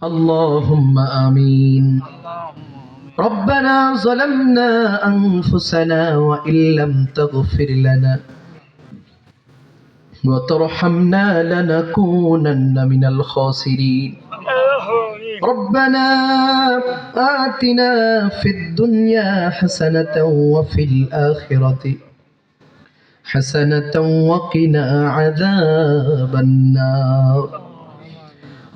اللهم آمين. ربنا ظلمنا أنفسنا وإن لم تغفر لنا وترحمنا لنكونن من الخاسرين. ربنا آتنا في الدنيا حسنة وفي الآخرة حسنة وقنا عذاب النار.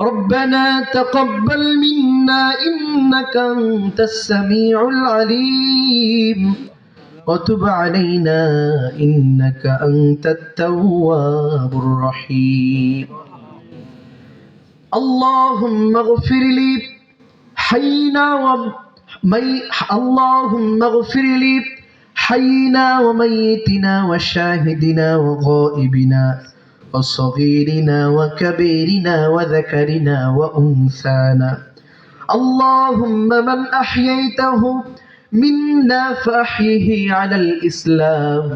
ربنا تقبل منا إنك أنت السميع العليم وتب علينا إنك أنت التواب الرحيم. اللهم اغفر لي اللهم اغفر لي حينا وميتنا وشاهدنا وغائبنا وصغيرنا وكبيرنا وذكرنا وأنثانا. اللهم من أحييته منا فأحيه على الإسلام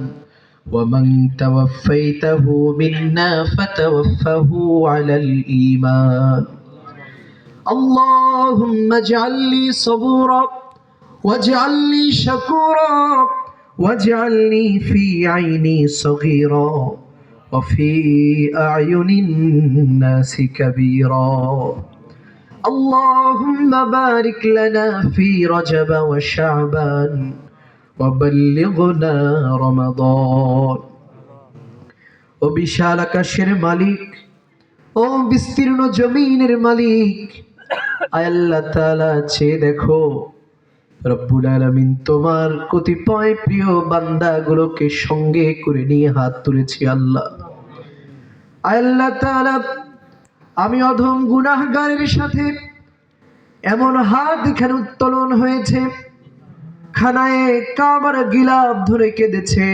ومن توفيته منا فتوفه على الإيمان. اللهم اجعل لي صبورا واجعل لي شكورا واجعل لي في عيني صغيرا وفي أعين الناس كبيرا. اللهم بارك لنا في رجب وشعبان وبلغنا رمضان. ও বিশাল আকাশের মালিক, ও বিস্তীর্ণ জমিনের মালিক, আয় আল্লাহ তাআলা, চেয়ে দেখো রব্বুল আলামিন তোমার কতিপয় প্রিয় বান্দাগুলোকে সঙ্গে করে নিয়ে হাত তুলেছি আল্লাহ। আয় আল্লাহ তাআলা, আমি অধম গুনাহগারের সাথে এমন হাত এখানে উত্তোলন হয়েছে, খানায়ে কাবার গিলাফ ধরে কেঁদেছে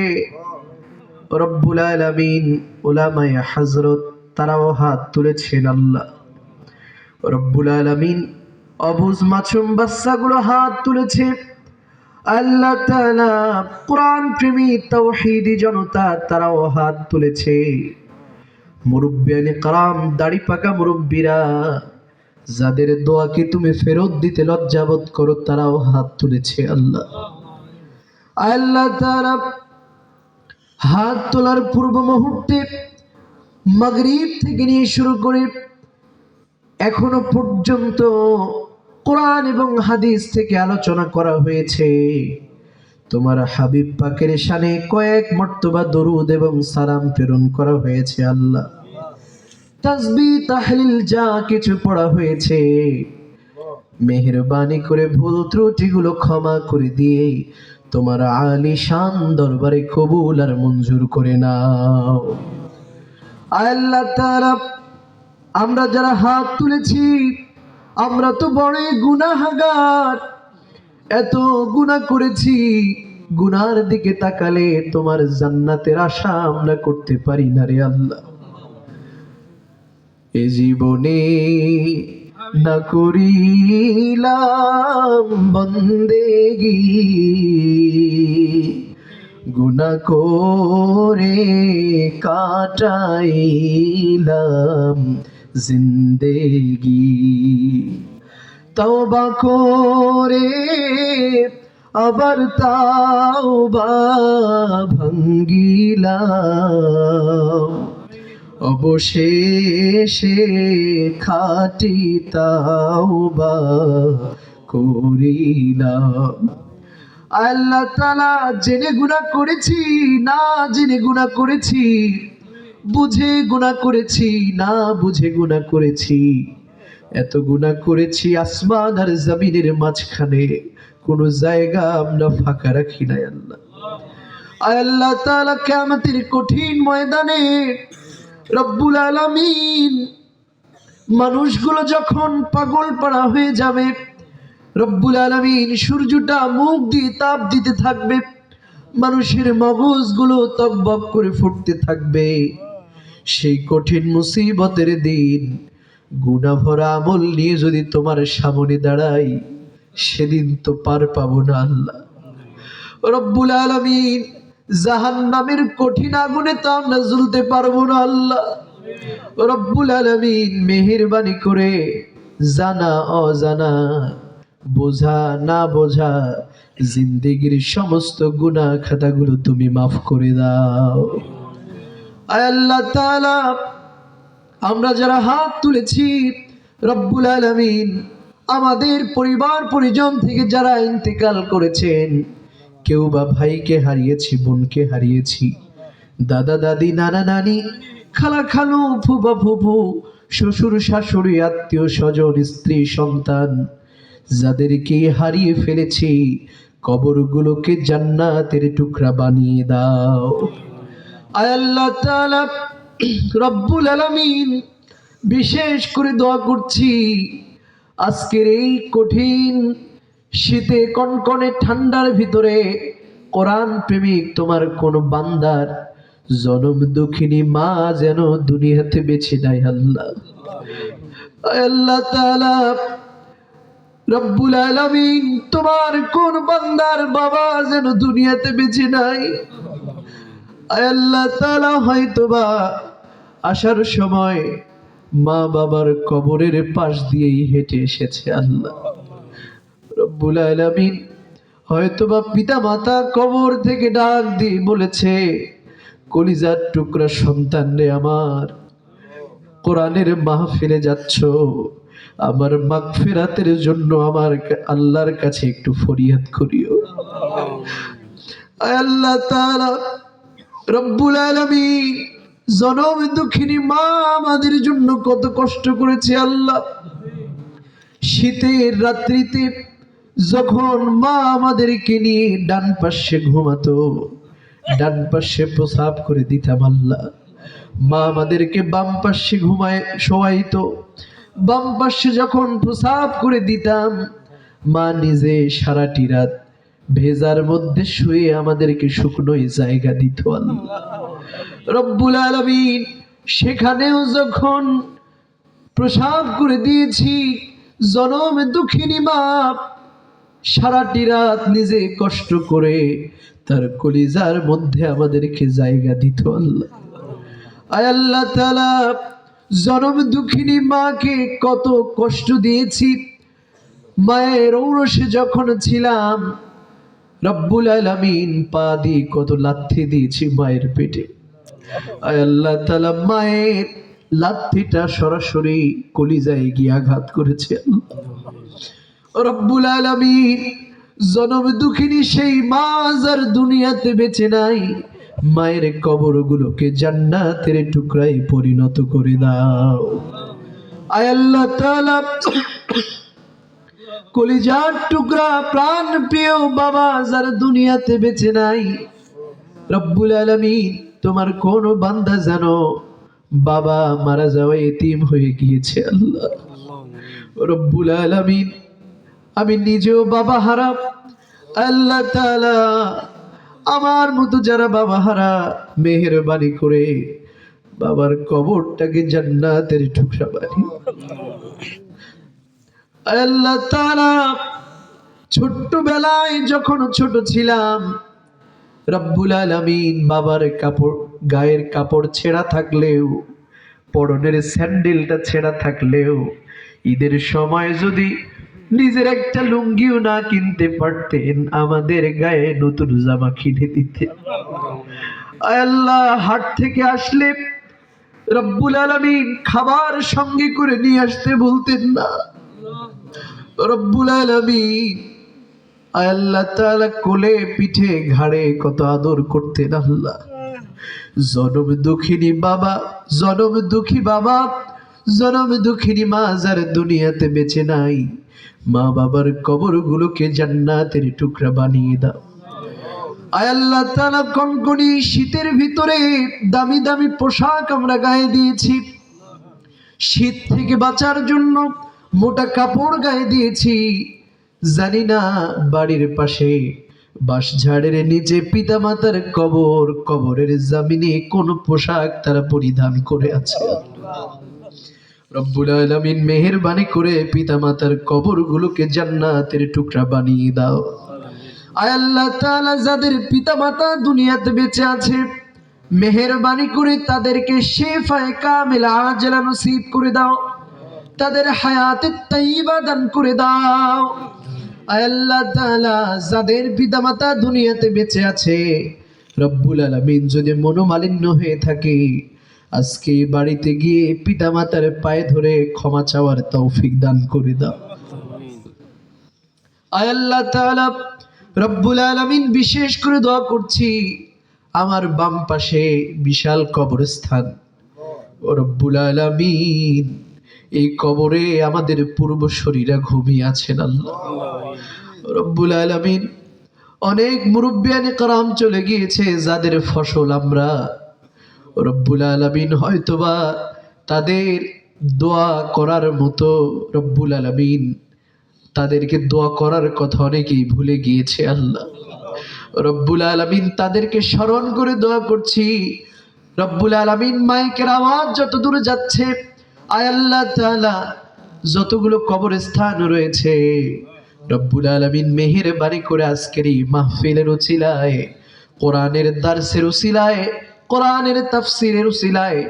রব্বুল আলামিন। উলামায়ে হযরত তারাও হাত তুলেছেন আল্লাহ। রব্বুল আলামিন অবুজ মাসুম বাচ্চাগুলো হাত তুলেছে আল্লাহ তাআলা। কোরআন প্রেমী তাওহীদি জনতা তারাও হাত তুলেছে। মুরব্বিয়ানে কারাম, দাড়ি পাকা মুরব্বীরা, যাদের দোয়াকে তুমি ফেরত দিতে লজ্জাবোধ করো, তারাও হাত তুলেছে আল্লাহ। আল্লাহ তাআলা, হাত তোলার পূর্ব মুহূর্তে মাগরিব থেকে নিয়ে শুরু করে এখনো পর্যন্ত কোরআন এবং হাদিস থেকে আলোচনা করা হয়েছে। তোমার হাবিব পাকের শানে কয়েক মর্তবা দরুদ এবং সালাম প্রেরণ করা হয়েছে আল্লাহ। তাসবিহ তাহলিল যা কিছু পড়া হয়েছে, মেহেরবানি করে ভুল ত্রুটিগুলো ক্ষমা করে দিয়ে তোমার আলিশান দরবারে কবুল আর মঞ্জুর করে নাও। আল্লাহ তাআলা, আমরা যারা হাত তুলেছি আমরা তো বড় গুনাহগার, এত গুনাহ করেছি, গুনার দিকে তাকালে তোমার জান্নাতের আশা আমরা করতে পারি না রে আল্লাহ। এ জীবনে না করিলাম বন্দেগি, গুনাহ করে কাটাইলাম জিন্দেগি। তওবা করে আবার তাওবা ভাঙ্গিলাম, অবশেষে খাঁটি তাওবা করিলাম। আল্লাহ তাআলা, জেনে গুনাহ করেছি না জেনে গুনাহ করেছি, বুঝে গুনাহ করেছি না বুঝে গুনাহ করেছি, এত গুনাহ করেছি আসমান আর জমিনের মাঝখানে কোন জায়গা আমরা ফাঁকা রাখি নাই আল্লাহ। আল্লাহ তাআলা, কিয়ামতের কঠিন ময়দানে রব্বুল আলামিন মানুষগুলো যখন পাগল পাড়া হয়ে যাবে, রব্বুল আলামিন সূর্যটা মুখ দিয়ে তাপ দিতে থাকবে, মানুষের মগজগুলো তকবক করে ফুটতে থাকবে, সেই কঠিন মুসিবতের দিন গুনাহ ভরা আমল নিয়ে যদি তোমার সামনে দাঁড়াই, সেদিন তো পার পাবো না আল্লাহ। রব্বুল আলামিন, জাহান্নামের কঠিন আগুনে তো আমরা জ্বলতে পারবো না আল্লাহ। রব্বুল আলামিন মেহেরবানি করে জানা অজানা, বোঝা না বোঝা, জিন্দেগির সমস্ত গুনাহ খাতাগুলো তুমি মাফ করে দাও। আয় আল্লাহ তাআলা, আমরা যারা হাত তুলেছি, রব্বুল আলামিন, আমাদের পরিবার পরিজন থেকে যারা ইন্তেকাল করেছেন, কেউ বা ভাইকে হারিয়েছি, বোনকে হারিয়েছি, দাদা দাদি, নানা নানি, খালা খালু, ফুফা ফুফু, শ্বশুর শাশুড়ি, আত্মীয় স্বজন, স্ত্রী সন্তান, যাদেরকে হারিয়ে ফেলেছি, কবরগুলোকে জান্নাতের টুকরা বানিয়ে দাও। আয় আল্লাহ তাআলা, রব্বুল আলামিন, বিশেষ করে দোয়া করছি, আজকের এই কঠিন শীতে কনকনে ঠান্ডার ভিতরে কোরআন প্রেমিক তোমার কোন বান্দার জনম দুঃখিনী মা যেন দুনিয়াতে বেঁচে নাই আল্লাহ। আল্লাহ তাআলা, রব্বুল আলামিন, তোমার কোন বান্দার বাবা যেন দুনিয়াতে বেঁচে নাই। আল্লাহ তাআলা, হয়তোবা আসার সময় মা বাবার কবরের পাশ দিয়েই হেঁটে এসেছে আল্লাহ। রব্বুল আলামিন, হয়তোবা পিতা মাতা কবর থেকে ডাক দিয়ে বলেছে, কলিজার টুকরা সন্তান রে আমার, কোরআনের মাহফিলে যাচ্ছ, আমার মাগফিরাতের জন্য আমার আল্লাহর কাছে একটু ফরিয়াদ করিও। আল্লাহ তাআলা, রব্বুল আলামিন, জনম দুঃখিনী মা আমাদের জন্য কত কষ্ট করেছে আল্লাহ। শীতের রাত্রিতে যখন মা আমাদেরকে নিয়ে ডান পাশে ঘুমাতো, ডান পাশে প্রসাব করে দিতাম আল্লাহ, মা আমাদেরকে বাম পাশে ঘুমায় শোয়াইতো, বাম পাশে যখন প্রসাব করে দিতাম, মা নিজে সারাটি রাত ভেজার মধ্যে শুয়ে আমাদেরকে শুকনো জায়গা দিত আল্লাহ। রব্বুল আলামিন, সেখানেও যখন প্রসাব করে দিয়েছি, জনম দুঃখিনী মা সারাটি রাত নিজে কষ্ট করে তার কলিজার মধ্যে আমাদেরকে জায়গা দিত আল্লাহ। আয় আল্লাহ তাআলা, জনম দুঃখিনী মাকে কত কষ্ট দিয়েছি। মায়ের ঔরসে যখন ছিলাম, রব্বুল আলামিন, পা দিয়ে কত লাথি দিয়েছি মায়ের পেটে। আয় আল্লাহ তাআলা, মায়ের লাথিটা সরাসরি কলিজায় গিয়ে আঘাত করেছে রব্বুল আলামিন। জনম দুঃখিনী সেই মা যার দুনিয়াতে বেঁচে নাই, মায়ের কবরগুলোকে জান্নাতের টুকরায় পরিণত করে দাও। আয় আল্লাহ তাআলা, কলিজার টুকরা প্রাণ প্রিয় বাবা যার দুনিয়াতে বেঁচে নাই, রব্বুল আলামিন, তোমার কোন বান্দা জানো বাবা মারা যাওয়া এতিম হয়ে গিয়েছে আল্লাহ। রব্বুল আলামিন, আমি নিজেও বাবা হারা, আল্লাহ তাআলা, আমার মতো যারা বাবা হারা, মেহেরবানি করে বাবার কবরটাকে জান্নাতের টুকরা বানিয়ে। আল্লাহ তাআলা, ছোট্টবেলায় যখন ছোট ছিলাম, রব্বুল আলামিন, বাবার কাপড়, গায়ের কাপড় ছেঁড়া থাকলেও, পরনের স্যান্ডেলটা ছেঁড়া থাকলেও, ঈদের সময় যদি নিজের একটা লুঙ্গিও না কিনতে পারতেন, আমাদের গায়ে নতুন জামা কিনে দিতেন। আল্লাহ, হাট থেকে আসলে রব্বুল আলামিন খাবার সঙ্গে করে নিয়ে আসতে বলতেন না। রব্বুল আলামিন, আল্লাহ তাআলা, কোলে পিঠে ঘাড়ে কত আদর করতেন আল্লাহ। জনম দুঃখিনী বাবা, জনম দুঃখী বাবা, জনম দুঃখিনী মা যার দুনিয়াতে বেঁচে নাই, মা বাবার কবরগুলোকে জান্নাতের টুকরা বানিয়ে দাও। আয় আল্লাহ তাআলা, কনকনি শীতের ভিতরে দামি দামি পোশাক আমরা গায়ে দিয়েছি, শীত থেকে বাঁচার জন্য মোটা কাপড় গায়ে দিয়েছি। জানি না বাড়ির পাশে বাঁশঝাড়ের নিচে পিতা মাতার কবর, কবরের জামিনে কোন পোশাক তারা পরিধান করে আছে। রব্বুল আলামিন, মেহেরবানি করে পিতা মাতার কবরগুলোকে জান্নাতের টুকরা বানিয়ে দাও। আয় আল্লাহ তাআলা, যাদের পিতা মাতা দুনিয়াতে বেঁচে আছে, মেহেরবানি করে তাদেরকে শেফায়ে কামিলা আজলা নসিব করে দাও। তাদের হায়াতে তাইয়্যিবা দান করে দাও। আয় আল্লাহ তাআলা, যাদের পিতামাতা দুনিয়াতে বেঁচে আছে রব্বুল আলামিন যদি মনোমালিন্য হয়ে থাকে, আজকে বাড়িতে গিয়ে পিতামাতার পায়ে ধরে ক্ষমা চাওয়ার তৌফিক দান করে দাও। আয় আল্লাহ তাআলা রব্বুল আলামিন, বিশেষ করে দোয়া করছি আমার বাম পাশে বিশাল কবরস্থান, ও রব্বুল আলামিন এই কবরে আমাদের পূর্বসূরীরা ঘুমিয়ে আছেন আল্লাহ রব্বুল আলামিন। অনেক মুরব্বিয়ানে کرام চলে গিয়েছে, যাদের ফসল আমরা রব্বুল আলামিন হয়তোবা তাদের দোয়া করার মতো রব্বুল আলামিন তাদেরকে দোয়া করার কথা অনেকেই ভুলে গিয়েছে আল্লাহ রব্বুল আলামিন। তাদেরকে স্মরণ করে দোয়া করছি রব্বুল আলামিন। মাইকের আওয়াজ যত দূর যাচ্ছে, আয় আল্লাহ তাআলা যতগুলো কবরস্থান রয়েছে রব্বুল আলামিন মেহেরবানি করে আজকের এই মাহফিলের উসিলায়, কোরআনের দার্সের উসিলায়, কোরআনের তাফসীরের উসিলায়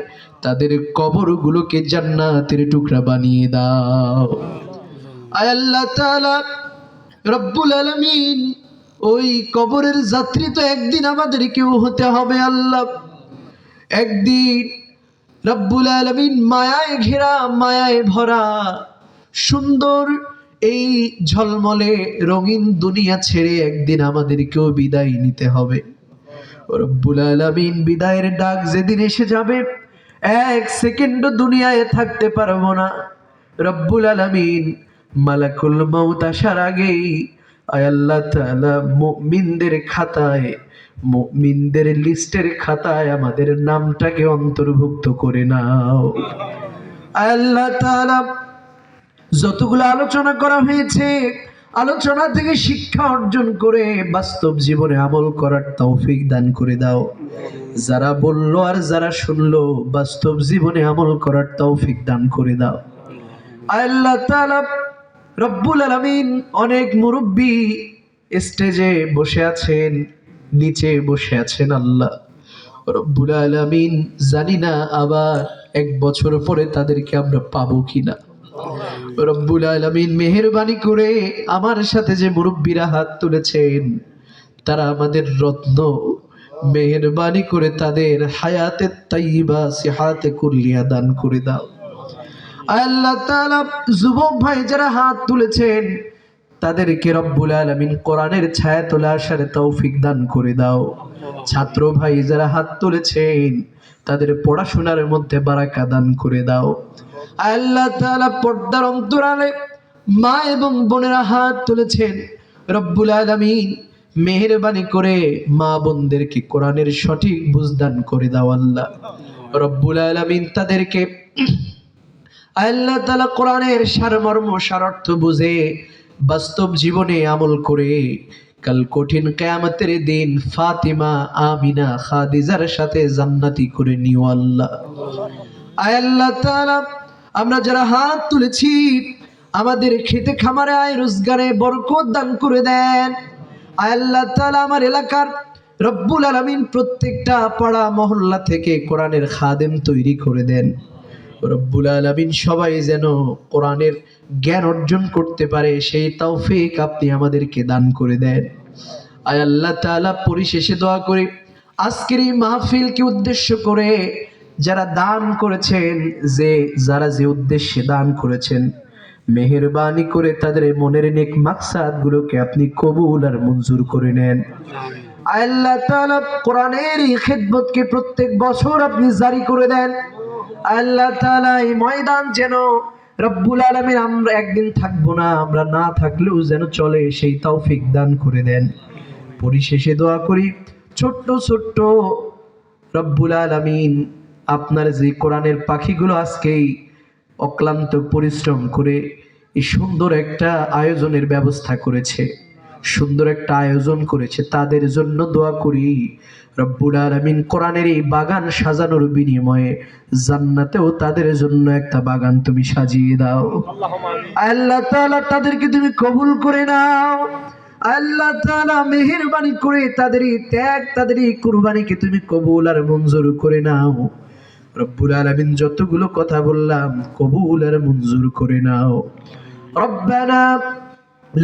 তাদের কবরগুলোকে জান্নাতের টুকরা বানিয়ে দাও। আয় আল্লাহ তাআলা রব্বুল আলামিন, ওই কবরের যাত্রী তো একদিন আমাদেরকেও হতে হবে আল্লাহ। একদিন রব্বুল আলামিন মায়ায় ঘেরা, মায়ায় ভরা সুন্দর এই ঝলমলে রঙিন দুনিয়া ছেড়ে একদিন আমাদেরকেও বিদায় নিতে হবে রব্বুল আলামিন। বিদায়ের ডাক যেদিন এসে যাবে, এক সেকেন্ড দুনিয়ায় থাকতে পারবো না রব্বুল আলামিন। মালাকুল মউত আসার আগেই আয় আল্লাহ তাআলা মুমিনদের খাতায়, মুমিনদের লিস্টের খাতায় আমাদের নামটাকে অন্তর্ভুক্ত করে নাও। আয় আল্লাহ তাআলা যতগুলো আলোচনা করা হয়েছে, আলোচনা থেকে শিক্ষা অর্জন করে বাস্তব জীবনে আমল করার তৌফিক দান করে দাও। যারা বললো আর যারা শুনলো, বাস্তব জীবনে আমল করার তৌফিক দান করে দাও। আয় আল্লাহ তাআলা রব্বুল আলামিন, অনেক মুরব্বী স্টেজে বসে আছেন, নিচে বসে আছেন আল্লাহ রব্বুল আলামিন। জানি না আবার এক বছর পরে তাদেরকে আমরা পাবো কিনা রব্বুল আলামিন। মেহেরবানি করে আমার সাথে যে মুরব্বীরা হাত তুলেছেন তারা আমাদের রত্ন, মেহেরবানি করে তাদের হায়াতে তাইয়্যিবা, সিহাতে কুল্লিয়া দান করে দাও। আল্লাহ তাআলা যুবক ভাই যারা হাত তুলেছেন তাদেরকে রব্বুল আলামিন কোরআনের ছায়া তলে আসার তৌফিক দান করে দাও। ছাত্র ভাই যারা হাত তুলেছেন তাদের পড়াশোনার মধ্যে বারাকা দান করে দাও। আল্লাহ তাআলা পর্দার অন্তরালে মা এবং বোনেরা হাত তুলেছেন রব্বুল আলামিন, মেহেরবানি করে মা বোনদেরকে কোরআনের সঠিক বুঝদান করে দাও আল্লাহ রব্বুল আলামিন। তাদেরকে আল্লাহ তাআলা কোরআনের সারমর্ম সারার্থ বুঝে বাস্তব জীবনে আমল করে কাল কঠিন কিয়ামতের দিন ফাতিমা, আমিনা, খাদিজার সাথে জান্নাতি করে নিও আল্লাহ। আল্লাহ তাআলা আমরা যারা হাত তুলেছি আমাদের খেতে খামারে আয় রোজগারে বরকত দান করে দেন। আল্লাহ তাআলা আমার এলাকার রব্বুল আলামিন প্রত্যেকটা পাড়া মহল্লা থেকে কোরআনের খাদেম তৈরি করে দেন রব্বুল আলামিন। সবাই যেন কোরআনের জ্ঞান অর্জন করতে পারে সেই তৌফিক আপনি আমাদেরকে দান করে দেন। আয় আল্লাহ তাআলা পরিশেষে দোয়া করি আজকের এই মাহফিলকে উদ্দেশ্য করে যারা দান করেছেন, যারা যে উদ্দেশ্যে দান করেছেন, মেহেরবানি করে তাদের মনের নেক মাকসাদ গুলোকে আপনি কবুল আর মঞ্জুর করে নেন। আল্লাহ তাআলা কোরআনের এই খিদমতকে প্রত্যেক বছর আপনি জারি করে দেন। আল্লাহ তাআলা এই ময়দান যেন রব্বুল আলামিন আমরা একদিন থাকবো না, আমরা না থাকলেও যেন চলে সেই তৌফিক দান করে দেন। পরিশেষে দোয়া করি ছোট্ট ছোট্ট রব্বুল আলামিন আপনার যে কোরআনের পাখিগুলো আজকেই অক্লান্ত পরিশ্রম করে এই সুন্দর একটা আয়োজনের ব্যবস্থা করেছে, সুন্দর একটা আয়োজন করেছে, তাদের জন্য দোয়া করি রব্বুল আলামিন কোরআনের এই বাগান সাজানোর বিনিময়ে জান্নাতেও তাদের জন্য একটা বাগান তুমি সাজিয়ে দাও। আল্লাহ তাআলা তাদেরকে তুমি কবুল করে নাও। আল্লাহ তাআলা মেহেরবানি করে তাদের এই ত্যাগ, তাদের এই কুরবানিকে তুমি কবুল আর মঞ্জুর করে নাও। রব্বুল আলামিন যতগুলো কথা বললাম কবুল আর মঞ্জুর করে নাও। রব্বানা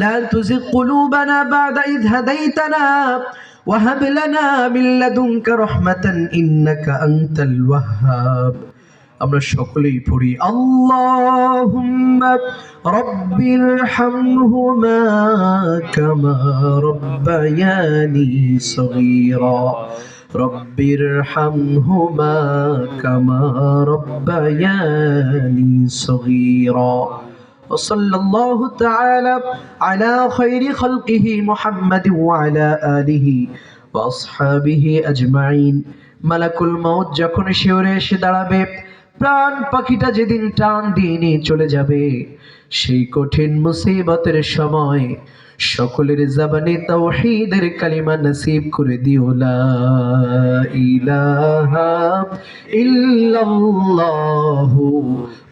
লা তুযিগ কুলুবানা বা'দা ইয হাদাইতানা ওয়া হাব লানা মিন লাদুনকা রাহমাতান ইন্নাকা আনতাল ওয়াহ্হাব। আমরা সকলেই পড়ি আল্লাহুম্মা রাব্বিরহামহুমা কামা রাব্বায়ানি সগীরা। রাব্বিরহামহুমা কামা রাব্বায়ানি সগীরা। وصلى الله تعالى على خير خلقه محمد وعلى آله وأصحابه أجمعين। মালাকুল মাউত যখন শিওরে এসে দাঁড়াবে, প্রাণ পাখিটা যেদিন টান দিয়ে নিয়ে চলে যাবে, সেই কঠিন মুসিবতের সময় সকলের জবানে তাওহীদের কালিমা নসিব করে দিও, লা ইলাহা ইল্লাল্লাহু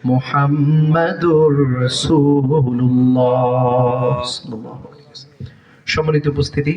মুহাম্মাদুর রাসূলুল্লাহ। সম্মানিত উপস্থিতি,